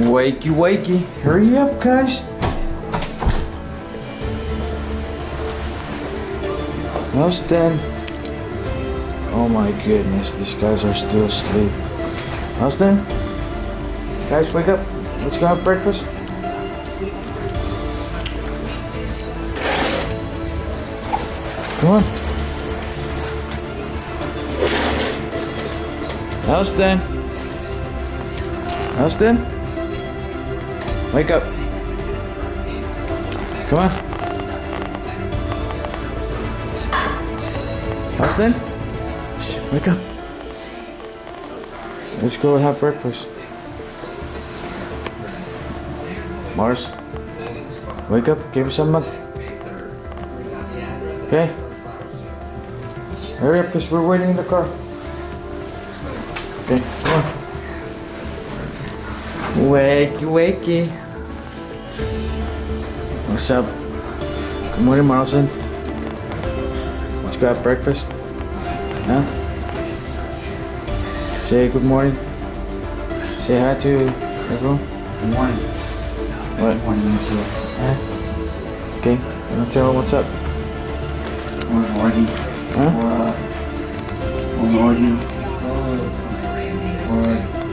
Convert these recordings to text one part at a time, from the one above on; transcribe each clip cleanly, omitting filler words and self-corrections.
Wakey, wakey. Hurry up, guys. Austin. Oh my goodness, these guys are still asleep. Austin? Guys, wake up. Let's go have breakfast. Come on. Austin. Austin? Wake up. Come on. Austin? Shh, wake up. Let's go have breakfast. Mars, wake up. Give me some milk. Okay? Hurry up, because we're waiting in the car. Okay, come on. Wakey, wakey. What's up? Good morning, Marlon. Let's go have breakfast. Huh? Say good morning. Say hi to everyone. Good morning. What? Good morning, you. Okay, you want to tell them what's up? Good morning. Huh? Good morning. For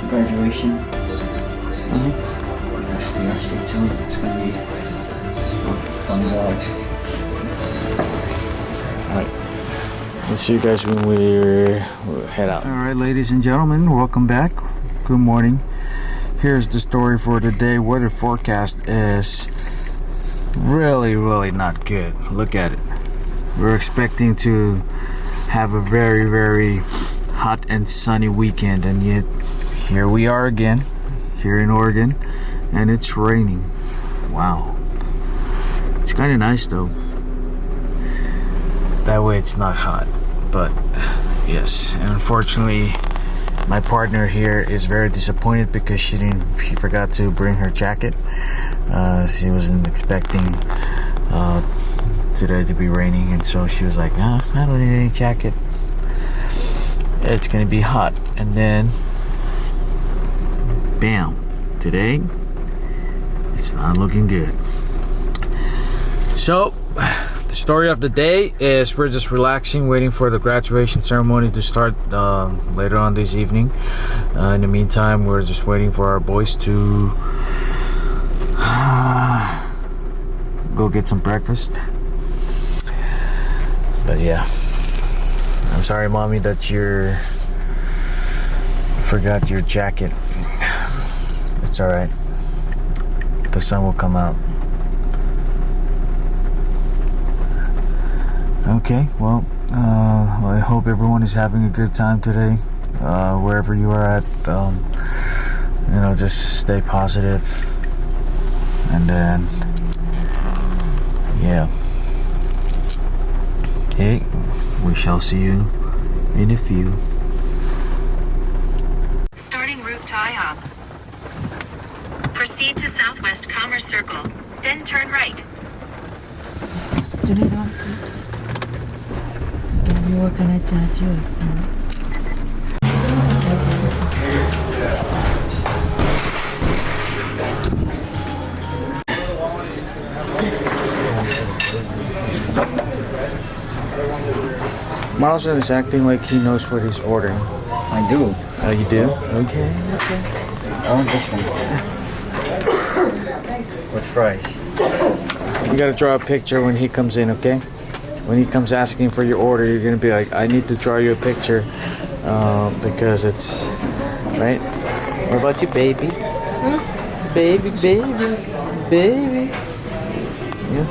graduation. Stay tuned. It's gonna be fun vlog. Alright. We'll see you guys when we head out. Alright, ladies and gentlemen, welcome back. Good morning. Here's the story for today. Weather forecast is really not good. Look at it. We're expecting to have a very hot and sunny weekend, and yet here we are again here in Oregon, and it's raining. Wow. It's kind of nice though. That way it's not hot. But yes, and unfortunately my partner here is very disappointed because she forgot to bring her jacket. She wasn't expecting today to be raining, and so she was like, I don't need any jacket. It's gonna be hot. And then bam, today it's not looking good. So the story of the day is we're just relaxing, waiting for the graduation ceremony to start later on this evening. In the meantime, we're just waiting for our boys to go get some breakfast. But yeah, I'm sorry, mommy, that you forgot your jacket. It's alright. The sun will come out. Okay, well, I hope everyone is having a good time today, wherever you are at. Just stay positive, and then yeah. Okay, we shall see you in a few. Starting route to IHOP. Proceed to Southwest Commerce Circle, then turn right. You were gonna judge you, so. Marlon is acting like he knows what he's ordering. I do. Oh, you do? Okay. Oh, this one. With fries. You gotta draw a picture when he comes in, okay? When he comes asking for your order, you're gonna be like, I need to draw you a picture because it's right. What about you, baby? Baby. Yeah.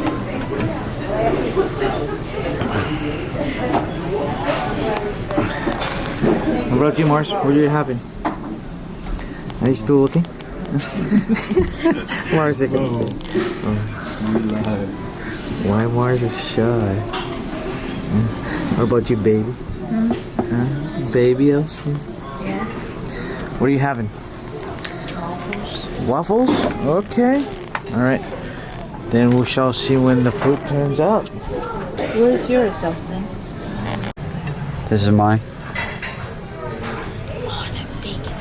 What about you, Mars? What are you having? Are you still looking? Mars, why Mars is shy? What about you, baby? Baby Elston? Yeah. What are you having? Waffles? Okay. Alright. Then we shall see when the food turns out. Where's yours, Dustin? This is mine. Oh, that bacon.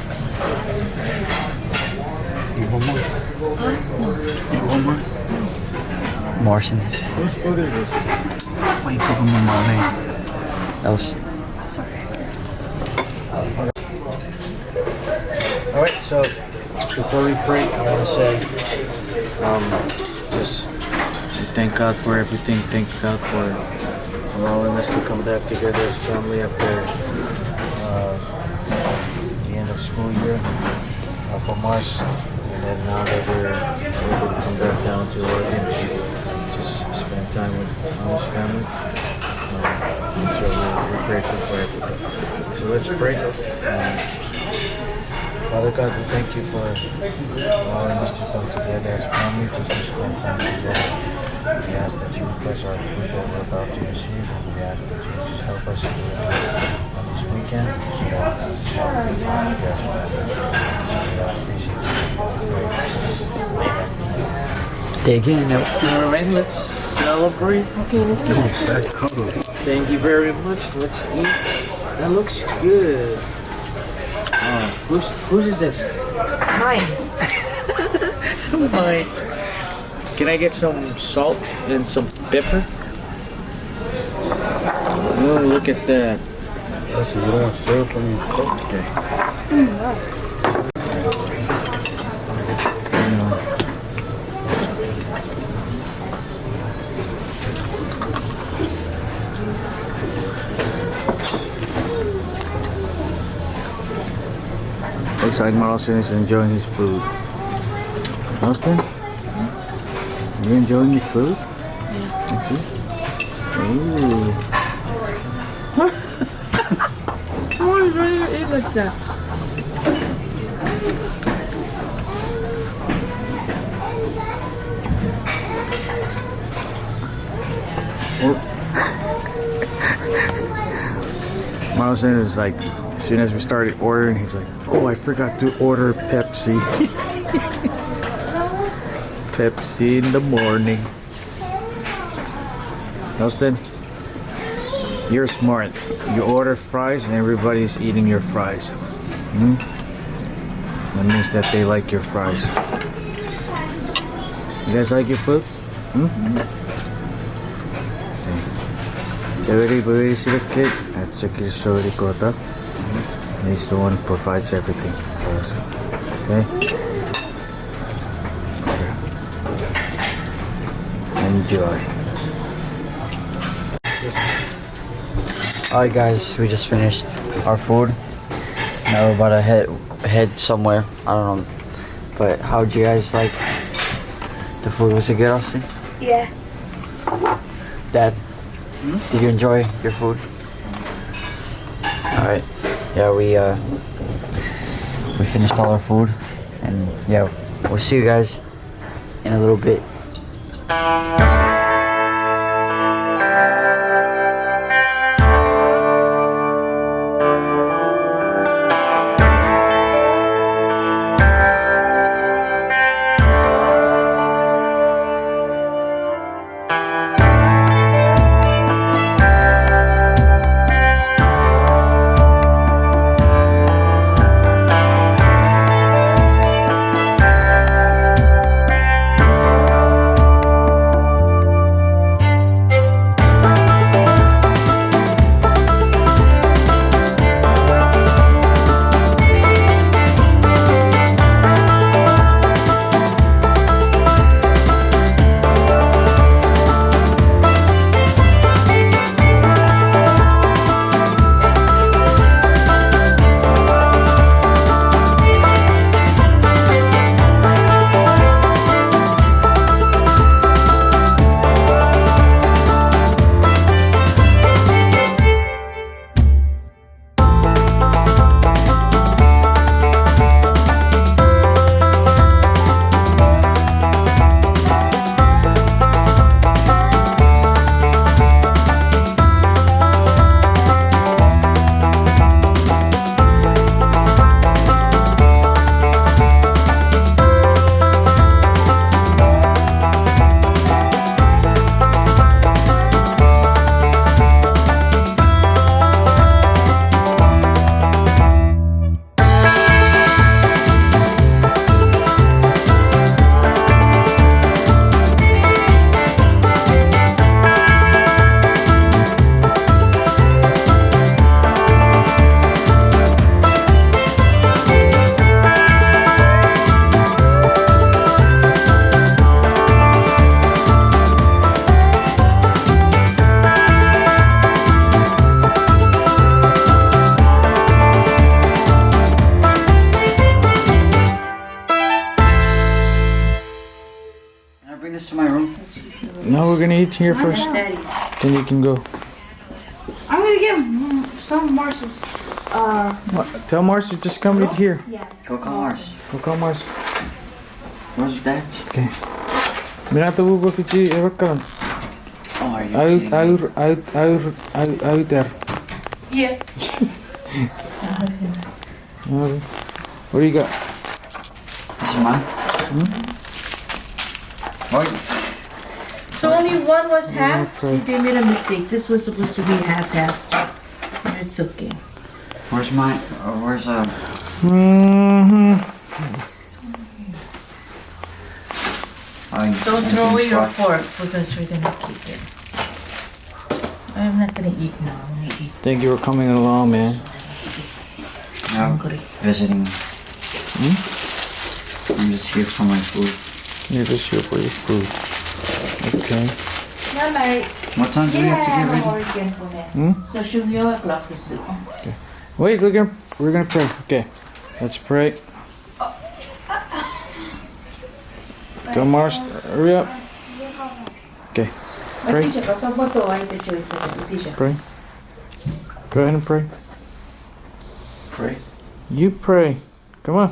One more. Morrison. Whose food is this? Wait, cover my money. That was. Alright, so before we pray, I want to say, just thank God for everything. Thank God for allowing us to come back together as family after the end of school year from us. And then now that we're able to come back down to Oregon to just spend time with our family. So we're grateful for everything. So let's pray. Father God, we thank you for allowing us to come together as family just to spend time together. We ask that you bless our food that we're about to receive. We ask that you just help us on this weekend so that we just have a good time together. So we ask these things. Dig in. All right, let's celebrate. Okay, let's eat. Thank you very much. Let's eat. That looks good. Whose is this? Mine. Mine. Can I get some salt and some pepper? Oh, look at that. Listen, you don't want syrup on your stuff? Okay. Looks like Marlon is enjoying his food. Austin? You enjoying your food? Yeah. Ooh. Why are you eat like that? Marlon is like, as soon as we started ordering, he's like, oh, I forgot to order Pepsi. Pepsi in the morning. Austin, you're smart. You order fries and everybody's eating your fries. That means that they like your fries. You guys like your food? Everybody is a kid. That's a sorry quota. He's the one who provides everything for us. Okay? Enjoy. Alright, guys, we just finished our food. Now we're about to head somewhere. I don't know. But how'd you guys like the food? Was it good, Austin? Yeah. Dad, did you enjoy your food? Alright. Yeah, we finished all our food. And yeah, we'll see you guys in a little bit. bring this to my room? No, we're gonna eat here first. Daddy. Then you can go. I'm gonna give some Mars's. Tell Mars to just come eat here. Yeah. Go call Mars. Go call Mars. Where's Dad? Okay. Minä tuun kofici evakkaan. Oh, are you kidding me? Out there. Yeah. What do you got? This is mine? What? So only one was half. Okay. See, they made a mistake. This was supposed to be half. And it's okay. Where's my, where's, Mm-hmm. Don't throw away your fork because we're gonna keep it. I'm not gonna eat now. I'm gonna eat. Thank you for coming along, man. No, hungry. visiting. I'm just here for my food. You're just here for your food. Okay. Mama, What time do we have to get ready? Organ for that. So should we have a clock for soup? Wait, look here. We're gonna pray. Okay. Let's pray. Tell Mars, hurry up. Okay. Pray. Matisha, kasama to ay picture sa Matisha. Pray. Go ahead and pray. Pray. You pray. Come on.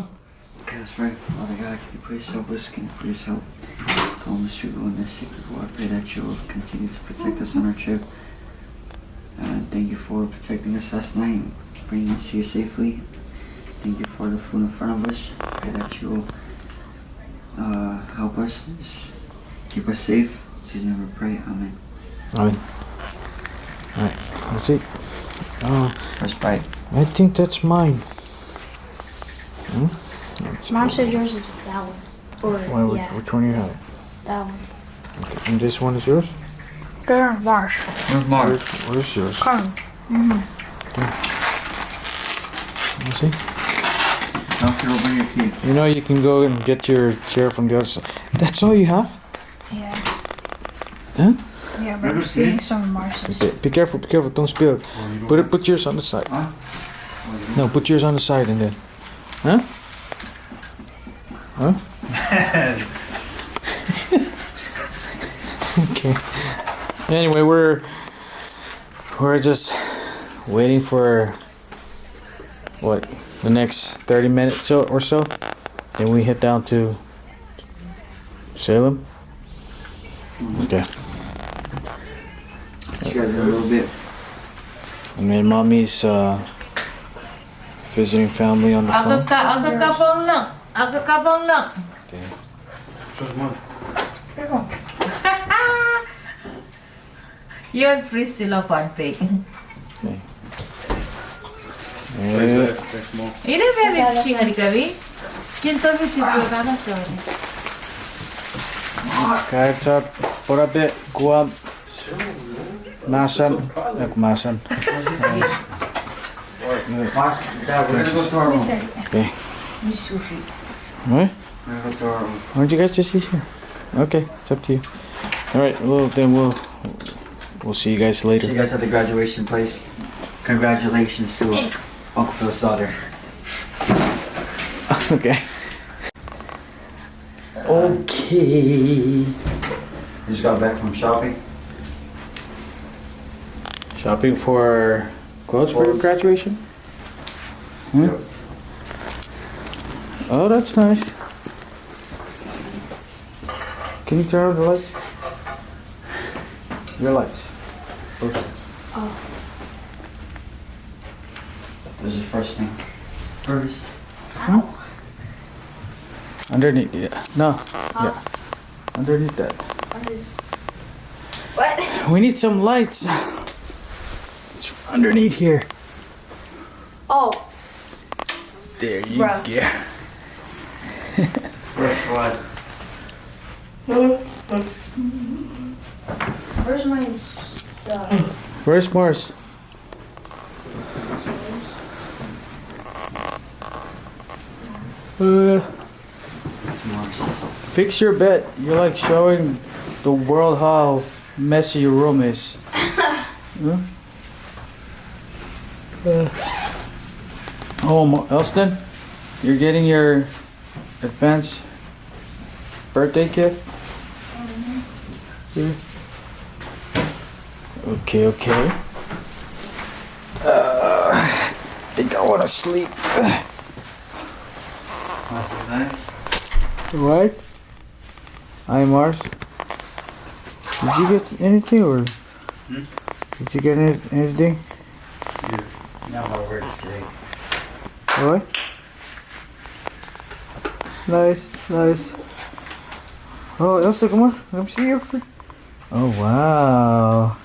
Okay, let's pray. Father God, can you please help us? Can you please help Thomas to go in this secret war? I pray that you will continue to protect us on our trip. And thank you for protecting us last night, bringing us here safely. Thank you for the food in front of us. I pray that you will help us, just keep us safe. Please never pray. Amen. Amen. Alright, that's it. First bite. I think that's mine. Mom said yours is that one. Or yeah, Which one you have? that one. Okay. And this one is yours? There, Mars. Where's Mark? Where's yours? Come. Let's see. Don't feel over your teeth. You know you can go and get your chair from the other side. That's all you have? Yeah. Huh? Yeah, but I'm getting some of Mars's. Okay, be careful, don't spill it. Put yours on the side. Huh? No, put yours on the side and then. Huh? Huh? Okay. Anyway, we're just waiting for what, the next 30 minutes or so. Then we head down to Salem. Okay. You guys a little bit. And then mommy's visiting family on the phone. Agakabang lang. Okay. Choose one. Yun, freeze sila pancake. Okay. That's more. Ini very fishing hari kami. Kinto mi si Purana so. Kahit por a bit, kuha masan. Masan. Mark, Dad, we're gonna go to our room. Okay. Mi sushi. Alright. We're gonna go to our room. Why don't you guys just eat here? Okay, it's up to you. Alright, well then we'll see you guys See you later. guys at the graduation place. Congratulations to Uncle Phil's daughter. Okay. Okay. We just got back from shopping. Shopping for clothes for your graduation? Hmm? Yep. Oh, that's nice. Can you turn on the lights? Your lights. Those lights. This is the first thing. First. Underneath, yeah. No. Yeah. Underneath that. What? We need some lights. It's underneath here. Oh, There you Bruh. go. First one. where's my stuff? Where's Mars? That's Mars. Fix your bed. You're like showing the world how messy your room is. Huh? Elston, you're getting your advance birthday gift? Okay. I think I want to sleep. This is nice. What? Hi, Mars. Did you get anything or? Did you get anything? No more words today. What? Nice. Oh, Elsa, come on. Let me see your foot. Oh, wow.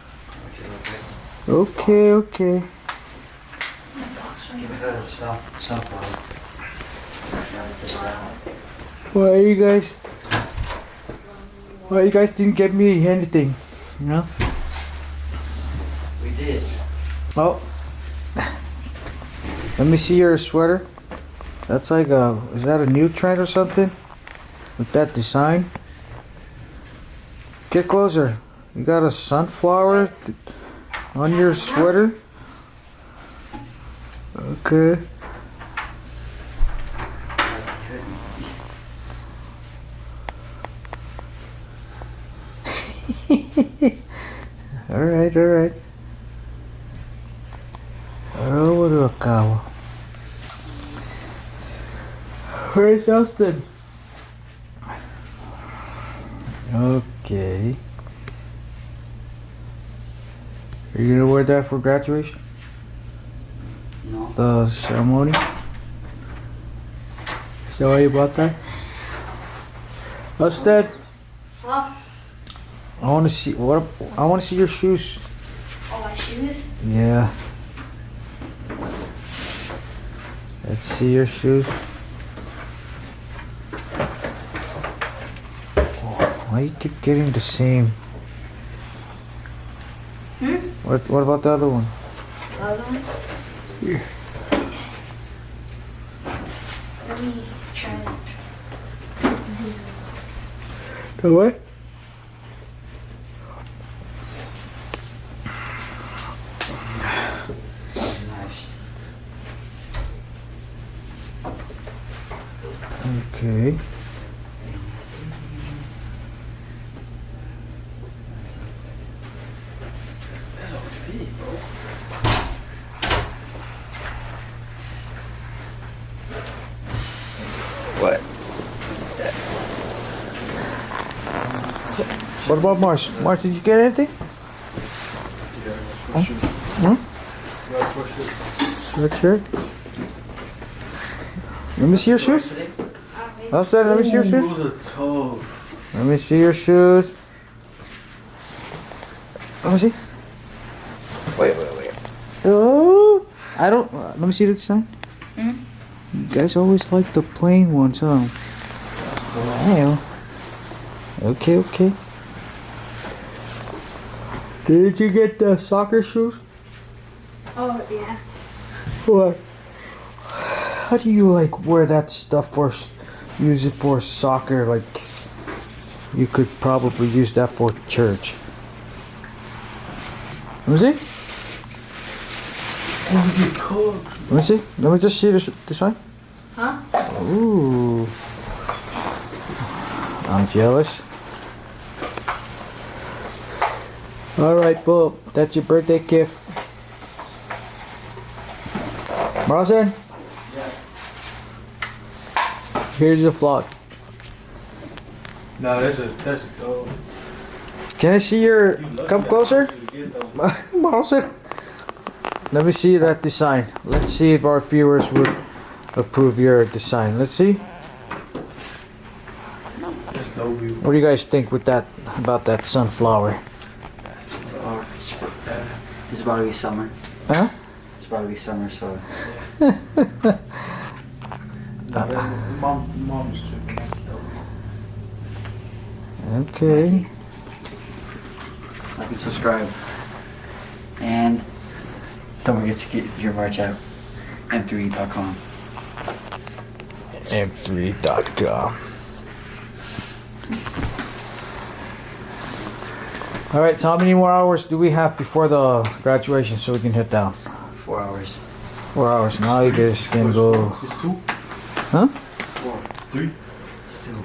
Okay. Give it a sunflower. Why you guys didn't get me anything? You know? We did. Oh. Let me see your sweater. That's like is that a new trend or something? With that design? Get closer. You got a sunflower on your sweater? Okay. Alright. Oh, what a cow. Where's Justin? Okay. Are you gonna wear that for graduation? No. The ceremony? Sorry about that. Justin, Huh? I want to see I want to see your shoes. Oh, my shoes? Yeah. Let's see your shoes. Why you keep getting the same? What about the other one? The other ones? Yeah. Let me try it. The what? Nice. Okay. There's a feet, bro. What? What about Mars? Mars, did you get anything? Sweatshirt? Let me see your shoes. Outside, let me see your shoes. Let me see your shoes. Let me see. Wait. Oh, I don't. Let me see the design. You guys always like the plain ones, huh? Wow. Okay. Did you get the soccer shoes? Oh, yeah. What? How do you like wear that stuff for? Use it for soccer? Like you could probably use that for church. Let me see. Let me see. Let me just see this one. Huh? Ooh. I'm jealous. Alright, Bob. That's your birthday gift. Marlon? Here's your vlog. No, that's dope. Can I see your... Come closer? Marlon? Let me see that design. Let's see if our viewers would approve your design. Let's see. What do you guys think with that, about that sunflower? It's about to be summer. Huh? It's about to be summer, so. Mom's tripping. Okay. Like and subscribe. And don't forget to get your merch out. M3E.com. M3.com. Alright, so how many more hours do we have before the graduation so we can head down? 4 hours. 4 hours. Now you guys can go. It's 2? Huh? 4. It's 3? Still.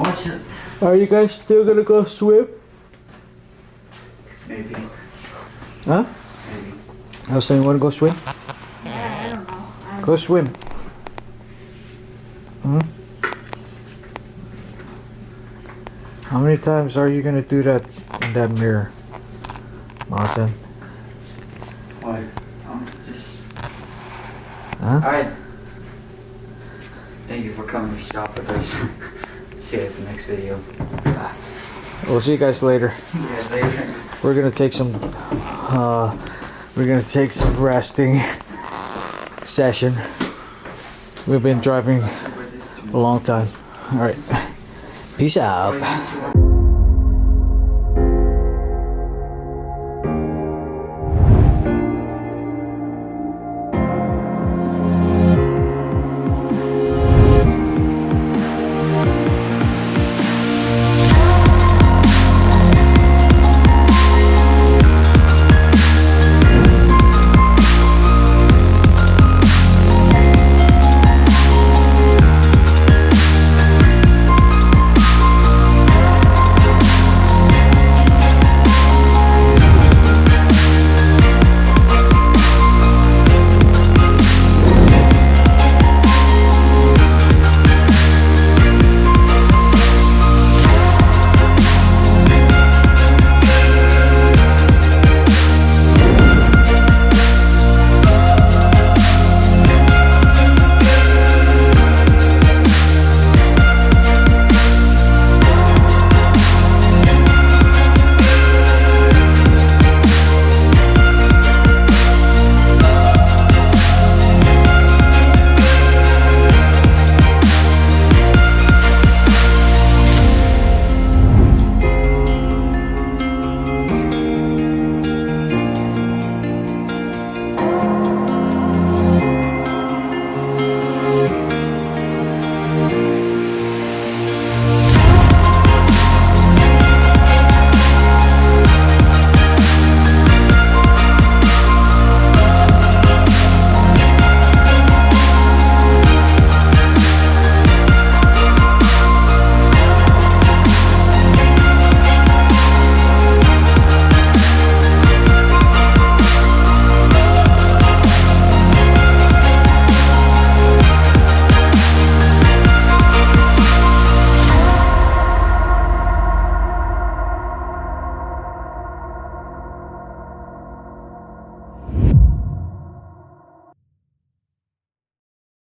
want you. Are you guys still gonna go swim? Maybe. Huh? Maybe. I was saying, wanna go swim? Yeah, I don't know. Go swim. Hmm? How many times are you gonna do that in that mirror, Masen? What? Just. Huh? Alright. Thank you for coming to shop with us. See you guys in the next video. We'll see you guys later. See you guys later. We're gonna take some resting session. We've been driving a long time. All right. Peace out.